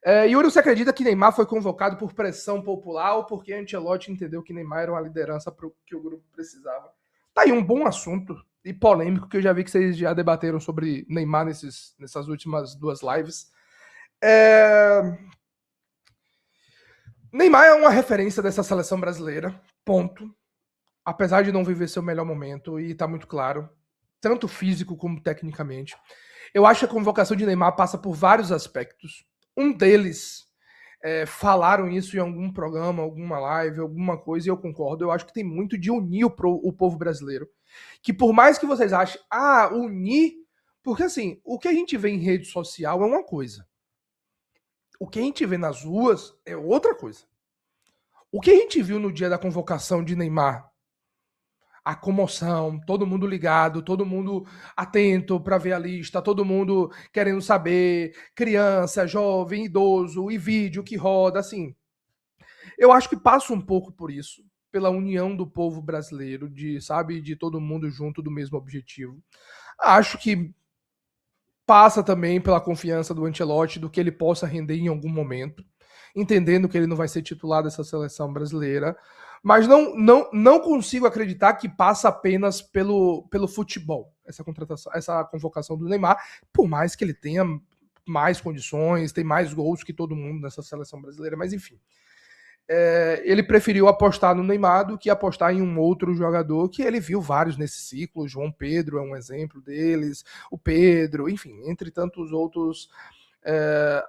Yuri, você acredita que Neymar foi convocado por pressão popular ou porque Ancelotti entendeu que Neymar era uma liderança que o grupo precisava? Tá aí um bom assunto e polêmico que eu já vi que vocês já debateram sobre Neymar nessas últimas duas lives. Neymar é uma referência dessa seleção brasileira, ponto. Apesar de não viver seu melhor momento, e tá muito claro, tanto físico como tecnicamente. Eu acho que a convocação de Neymar passa por vários aspectos. Um deles, falaram isso em algum programa, alguma live, alguma coisa, e eu concordo. Eu acho que tem muito de unir o povo brasileiro. Que por mais que vocês achem, unir. Porque assim, o que a gente vê em rede social é uma coisa. O que a gente vê nas ruas é outra coisa. O que a gente viu no dia da convocação de Neymar, a comoção, todo mundo ligado, todo mundo atento para ver a lista, todo mundo querendo saber, criança, jovem, idoso, e vídeo que roda, assim. Eu acho que passa um pouco por isso, pela união do povo brasileiro, de todo mundo junto do mesmo objetivo. Acho que passa também pela confiança do Ancelotti, do que ele possa render em algum momento, entendendo que ele não vai ser titular dessa seleção brasileira, mas não consigo acreditar que passa apenas pelo futebol, essa contratação, essa convocação do Neymar, por mais que ele tenha mais condições, tem mais gols que todo mundo nessa seleção brasileira, mas enfim. Ele preferiu apostar no Neymar do que apostar em um outro jogador que ele viu vários nesse ciclo. João Pedro é um exemplo deles, o Pedro, enfim, entre tantos outros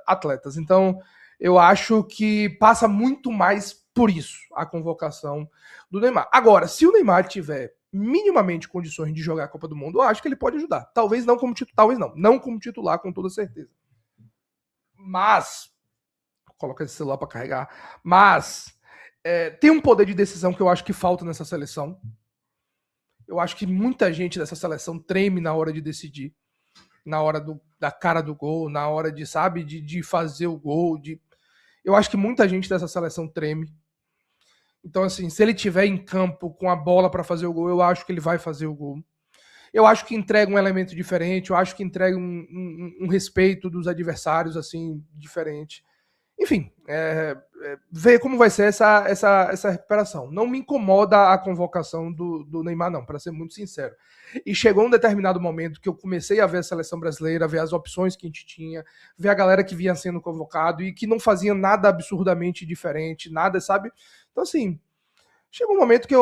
atletas. Então, eu acho que passa muito mais por isso a convocação do Neymar. Agora, se o Neymar tiver minimamente condições de jogar a Copa do Mundo, eu acho que ele pode ajudar. Talvez não como titular, não como titular com toda certeza. Mas coloca esse celular para carregar. Mas tem um poder de decisão que eu acho que falta nessa seleção. Eu acho que muita gente dessa seleção treme na hora de decidir, na hora da cara do gol, na hora de, sabe, de fazer o gol. Eu acho que muita gente dessa seleção treme. Então, assim, se ele tiver em campo com a bola para fazer o gol, eu acho que ele vai fazer o gol. Eu acho que entrega um elemento diferente, eu acho que entrega um respeito dos adversários, assim, diferente. Enfim, ver como vai ser essa recuperação. Não me incomoda a convocação do Neymar, não, para ser muito sincero. E chegou um determinado momento que eu comecei a ver a seleção brasileira, ver as opções que a gente tinha, ver a galera que vinha sendo convocado e que não fazia nada absurdamente diferente, nada, sabe? Então, assim, chegou um momento que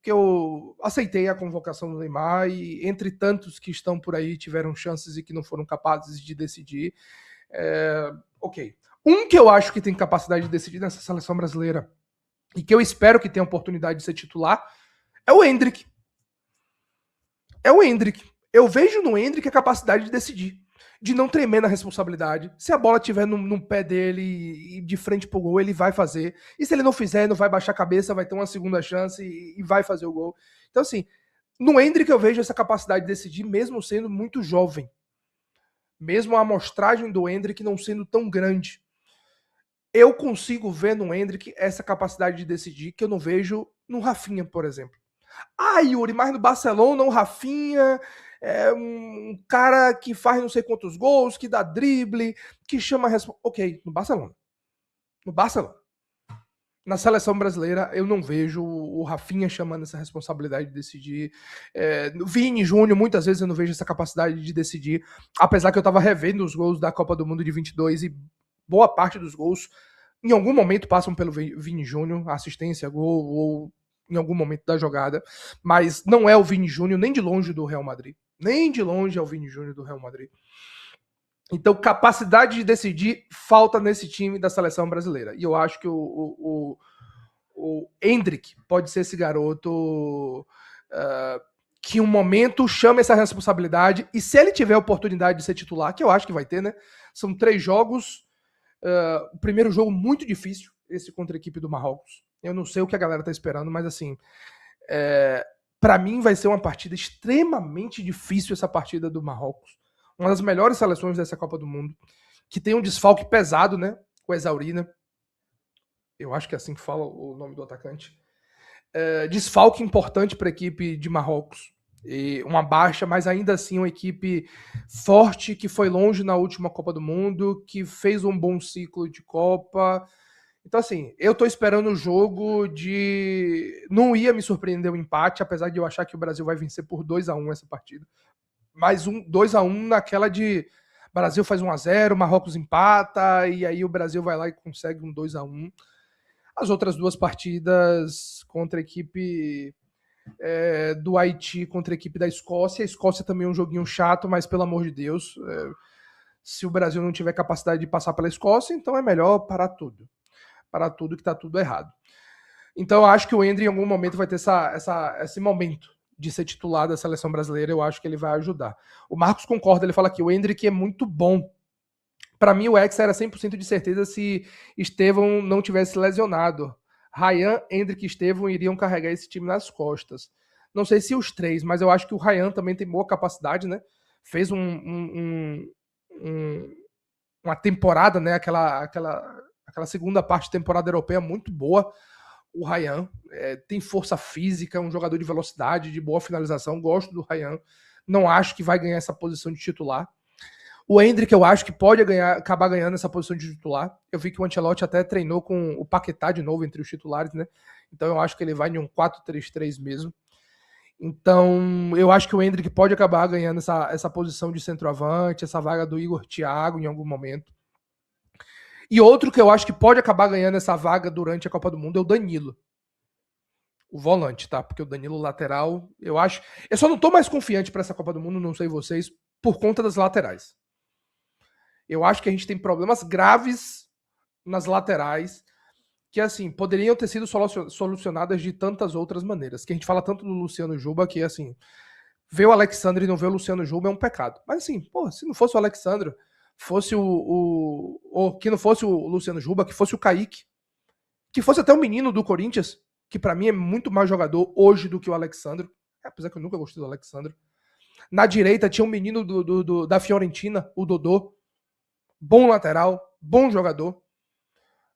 eu aceitei a convocação do Neymar e, entre tantos que estão por aí, tiveram chances e que não foram capazes de decidir, ok. Um que eu acho que tem capacidade de decidir nessa seleção brasileira e que eu espero que tenha oportunidade de ser titular é o Endrick. Eu vejo no Endrick a capacidade de decidir, de não tremer na responsabilidade. Se a bola estiver no pé dele e de frente pro gol, ele vai fazer. E se ele não fizer, não vai baixar a cabeça, vai ter uma segunda chance e vai fazer o gol. Então, assim, no Endrick eu vejo essa capacidade de decidir, mesmo sendo muito jovem. Mesmo a amostragem do Endrick não sendo tão grande. Eu consigo ver no Endrick essa capacidade de decidir que eu não vejo no Rafinha, por exemplo. Yuri, mas no Barcelona o Rafinha é um cara que faz não sei quantos gols, que dá drible, que chama a resposta. Ok, no Barcelona. No Barcelona. Na seleção brasileira, eu não vejo o Rafinha chamando essa responsabilidade de decidir. No Vini Júnior, muitas vezes eu não vejo essa capacidade de decidir. Apesar que eu estava revendo os gols da Copa do Mundo de 22 e boa parte dos gols, em algum momento, passam pelo Vini Júnior, assistência, gol, ou em algum momento da jogada. Mas não é o Vini Júnior, nem de longe do Real Madrid. Nem de longe é o Vini Júnior do Real Madrid. Então, capacidade de decidir falta nesse time da seleção brasileira. E eu acho que o Endrick pode ser esse garoto que um momento chama essa responsabilidade. E se ele tiver a oportunidade de ser titular, que eu acho que vai ter, né? São 3 jogos. O primeiro jogo muito difícil, esse contra a equipe do Marrocos. Eu não sei o que a galera tá esperando, mas assim, para mim vai ser uma partida extremamente difícil, essa partida do Marrocos. Uma das melhores seleções dessa Copa do Mundo, que tem um desfalque pesado, né? Com a Exaurina. Eu acho que é assim que fala o nome do atacante. Desfalque importante para a equipe de Marrocos. E uma baixa, mas ainda assim uma equipe forte, que foi longe na última Copa do Mundo, que fez um bom ciclo de Copa. Então, assim, eu tô esperando o jogo de. Não ia me surpreender o empate, apesar de eu achar que o Brasil vai vencer por 2-1 essa partida. Mas 2-1 naquela de. Brasil faz 1-0, Marrocos empata, e aí o Brasil vai lá e consegue um 2-1. As outras duas partidas contra a equipe do Haiti contra a equipe da Escócia. A Escócia também é um joguinho chato, mas pelo amor de Deus, se o Brasil não tiver capacidade de passar pela Escócia, então é melhor parar tudo. Parar tudo que tá tudo errado. Então eu acho que o Hendry em algum momento vai ter esse momento de ser titular da seleção brasileira. Eu acho que ele vai ajudar. O Marcos concorda, ele fala que o Hendry que é muito bom. Para mim, o Hexa era 100% de certeza se Estevão não tivesse lesionado. Ryan, Hendrick e Estevão iriam carregar esse time nas costas. Não sei se os três, mas eu acho que o Ryan também tem boa capacidade, né? Fez uma temporada, né? Aquela segunda parte da temporada europeia muito boa. O Ryan tem força física, um jogador de velocidade, de boa finalização. Gosto do Ryan. Não acho que vai ganhar essa posição de titular. O Hendrick, eu acho que pode acabar ganhando essa posição de titular. Eu vi que o Ancelotti até treinou com o Paquetá de novo entre os titulares, né? Então eu acho que ele vai em um 4-3-3 mesmo. Então eu acho que o Hendrick pode acabar ganhando essa posição de centroavante, essa vaga do Igor Thiago em algum momento. E outro que eu acho que pode acabar ganhando essa vaga durante a Copa do Mundo é o Danilo. O volante, tá? Porque o Danilo lateral, eu acho. Eu só não tô mais confiante para essa Copa do Mundo, não sei vocês, por conta das laterais. Eu acho que a gente tem problemas graves nas laterais que, assim, poderiam ter sido solucionadas de tantas outras maneiras. Que a gente fala tanto do Luciano Juba que, assim, ver o Alexandre e não ver o Luciano Juba é um pecado. Mas, assim, pô, se não fosse o Alexandre, fosse ou que não fosse o Luciano Juba, que fosse o Kaique, que fosse até o menino do Corinthians, que para mim é muito mais jogador hoje do que o Alexandre, apesar que eu nunca gostei do Alexandre. Na direita tinha um menino da Fiorentina, o Dodô, bom lateral, bom jogador.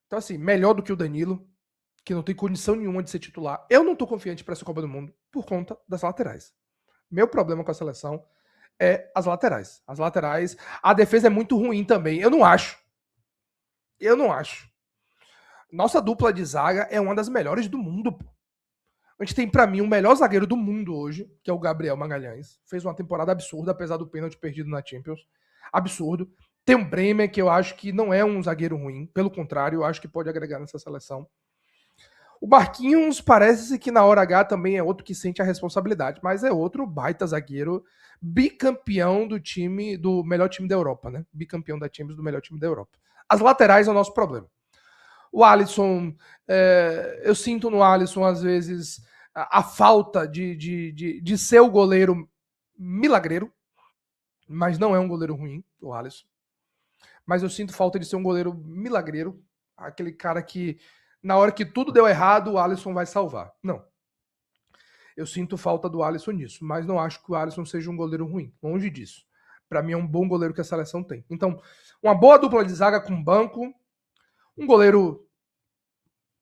Então, assim, melhor do que o Danilo, que não tem condição nenhuma de ser titular. Eu não tô confiante para essa Copa do Mundo por conta das laterais. Meu problema com a seleção é as laterais. As laterais, a defesa é muito ruim também. Eu não acho. Eu não acho. Nossa dupla de zaga é uma das melhores do mundo, pô. A gente tem, para mim, o melhor zagueiro do mundo hoje, que é o Gabriel Magalhães. Fez uma temporada absurda, apesar do pênalti perdido na Champions. Absurdo. Tem o Bremer, que eu acho que não é um zagueiro ruim. Pelo contrário, eu acho que pode agregar nessa seleção. O Marquinhos parece que na hora H também é outro que sente a responsabilidade, mas é outro baita zagueiro, bicampeão do time, do melhor time da Europa, né? Bicampeão da Champions, do melhor time da Europa. As laterais é o nosso problema. O Alisson, eu sinto no Alisson, às vezes, a falta de ser o goleiro milagreiro, mas não é um goleiro ruim, o Alisson. Mas eu sinto falta de ser um goleiro milagreiro, aquele cara que, na hora que tudo deu errado, o Alisson vai salvar. Não. Eu sinto falta do Alisson nisso, mas não acho que o Alisson seja um goleiro ruim, longe disso. Para mim é um bom goleiro que a seleção tem. Então, uma boa dupla de zaga com banco, um goleiro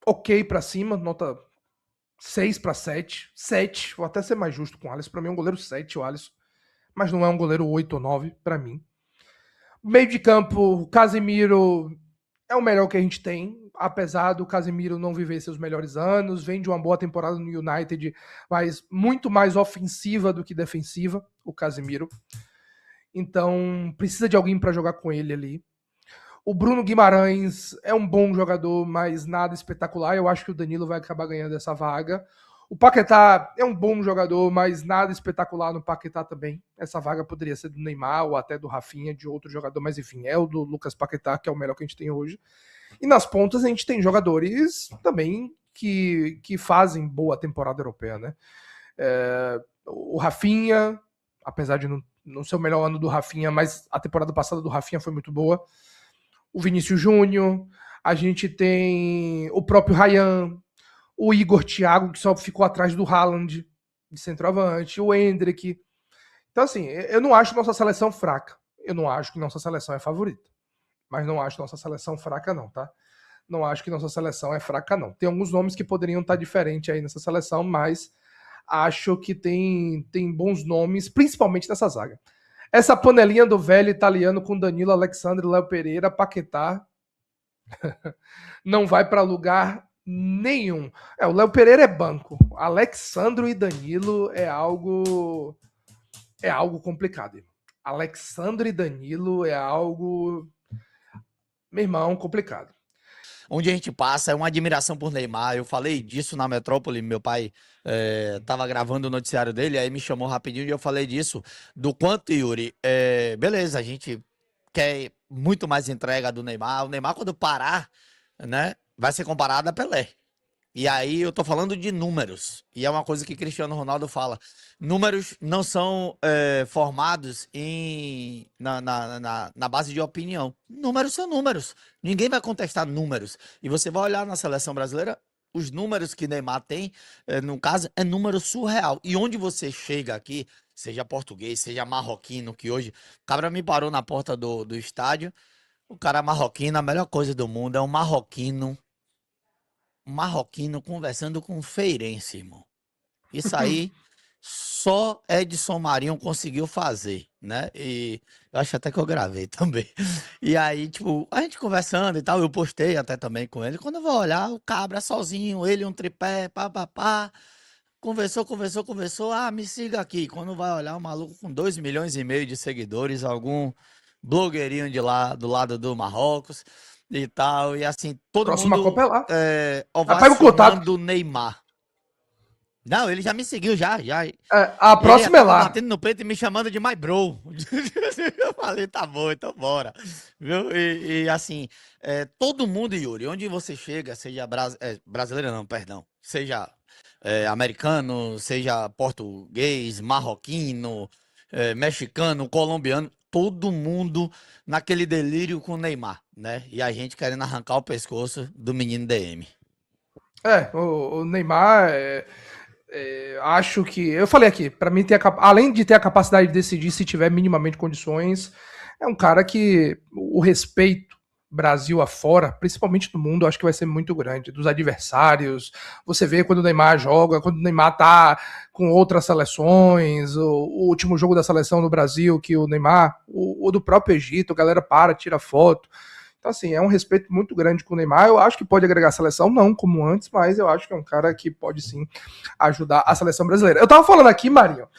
ok para cima, nota 6 para 7, 7, vou até ser mais justo com o Alisson, para mim é um goleiro 7 o Alisson, mas não é um goleiro 8 ou 9 para mim. Meio de campo, Casemiro é o melhor que a gente tem, apesar do Casemiro não viver seus melhores anos, vem de uma boa temporada no United, mas muito mais ofensiva do que defensiva, o Casemiro. Então, precisa de alguém para jogar com ele ali. O Bruno Guimarães é um bom jogador, mas nada espetacular. Eu acho que o Danilo vai acabar ganhando essa vaga. O Paquetá é um bom jogador, mas nada espetacular no Paquetá também. Essa vaga poderia ser do Neymar ou até do Rafinha, de outro jogador, mas enfim, é o do Lucas Paquetá, que é o melhor que a gente tem hoje. E nas pontas a gente tem jogadores também que fazem boa temporada europeia, né? O Rafinha, apesar de não ser o melhor ano do Rafinha, mas a temporada passada do Rafinha foi muito boa. O Vinícius Júnior, a gente tem o próprio Ryan, o Igor Thiago, que só ficou atrás do Haaland, de centroavante, o Hendrick. Então, assim, eu não acho nossa seleção fraca. Eu não acho que nossa seleção é favorita. Mas não acho nossa seleção fraca, não, tá? Não acho que nossa seleção é fraca, não. Tem alguns nomes que poderiam estar diferentes aí nessa seleção, mas acho que tem bons nomes, principalmente nessa zaga. Essa panelinha do velho italiano com Danilo, Alexandre, Léo Pereira, Paquetá, não vai para lugar nenhum. O Léo Pereira é banco. Alexandro e Danilo é algo complicado. Alexandre e Danilo é algo, meu irmão, complicado. Onde a gente passa é uma admiração por Neymar. Eu falei disso na Metrópole, meu pai tava gravando o noticiário dele, aí me chamou rapidinho e eu falei disso, do quanto, Yuri, beleza, a gente quer muito mais entrega do Neymar. O Neymar, quando parar, né, vai ser comparado a Pelé. E aí eu tô falando de números. E é uma coisa que Cristiano Ronaldo fala. Números não são formados na base de opinião. Números são números. Ninguém vai contestar números. E você vai olhar na seleção brasileira, os números que Neymar tem, no caso, é número surreal. E onde você chega aqui, seja português, seja marroquino, que hoje o cara me parou na porta do estádio. O cara marroquino, a melhor coisa do mundo é um marroquino conversando com um feirense, irmão. Isso aí só Edson Marinho conseguiu fazer, né? E eu acho até que eu gravei também. E aí, tipo, a gente conversando e tal, eu postei até também com ele. Quando eu vou olhar, o cabra sozinho, ele um tripé, pá. Conversou. Ah, me siga aqui. Quando vai olhar, o maluco com 2,5 milhões de seguidores, algum blogueirinho de lá, do lado do Marrocos e tal. E assim, todo Próxima mundo Copa é lá. Pega o contato. ovacionando o Neymar. Não, ele já me seguiu, já. A próxima é tava lá. batendo no peito e me chamando de my bro. Eu falei, tá bom, então bora. Viu? E assim, todo mundo, Yuri, onde você chega, seja brasileiro, não, perdão, seja americano, seja português, marroquino, mexicano, colombiano, todo mundo naquele delírio com o Neymar, né? E a gente querendo arrancar o pescoço do menino DM. O Neymar, acho que. Eu falei aqui, para mim, além de ter a capacidade de decidir se tiver minimamente condições, é um cara que o respeito Brasil afora, principalmente no mundo, acho que vai ser muito grande. Dos adversários, você vê quando o Neymar joga, quando o Neymar tá com outras seleções, o último jogo da seleção no Brasil, que o Neymar, o do próprio Egito, a galera tira foto. Então, assim, é um respeito muito grande com o Neymar. Eu acho que pode agregar a seleção, não como antes, mas eu acho que é um cara que pode sim ajudar a seleção brasileira. Eu tava falando aqui, Marinho,